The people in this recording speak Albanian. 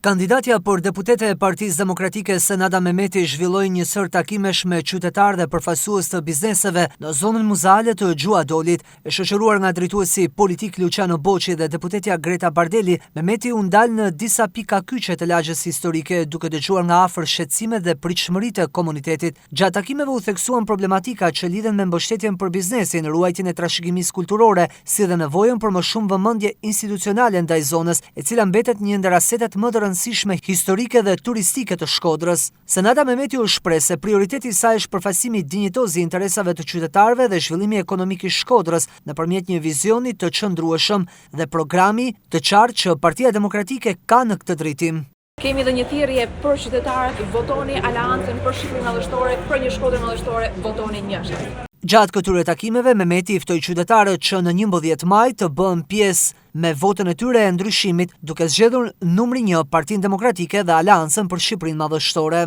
Kandidatja për deputete e Partisë Demokratike Senada Mehmeti zhvilloi një sër takimesh me qytetarë dhe përfaqësues të bizneseve në zonën muzeale të Gjuadolit. E shoqëruar nga drejtuesi politik Luciano Boçi dhe deputetja Greta Bardeli, Mehmeti u ndal në disa pika kyçe të lagjes historike, duke dëgjuar nga afër shqetësimet dhe pritshmëritë e komunitetit. Gjatë takimeve u theksuan problematika që lidhen me mbështetjen për biznesin, ruajtjen e trashëgimisë kulturore, si dhe nevojën për më shumë vëmendje institucionale ndaj zonës, e cila mbetet një ndër asetet më të rëndësishme historike dhe turistike të Shkodrës. Senada Mehmeti u shpreh se prioriteti i saj është përfaqësimi dinjitoz i interesave të qytetarëve dhe zhvillimi ekonomik i Shkodrës nëpërmjet një vizioni të qëndrueshëm dhe programi të qartë që Partia Demokratike ka në këtë drejtim. Kemi dhe një thirrje për qytetarët, votoni Aleancën për Shqipërinë Madhështore, për një Shkodër Madhështore, votoni njështër. Gjatë këtyre takimeve, Mehmeti i ftoi qytetarët që në 11 maj të bëhen pjesë me votën e tyre e ndryshimit, duke zgjedhur numri 1 Partinë Demokratike dhe Aleancën për Shqipërinë Madhështore.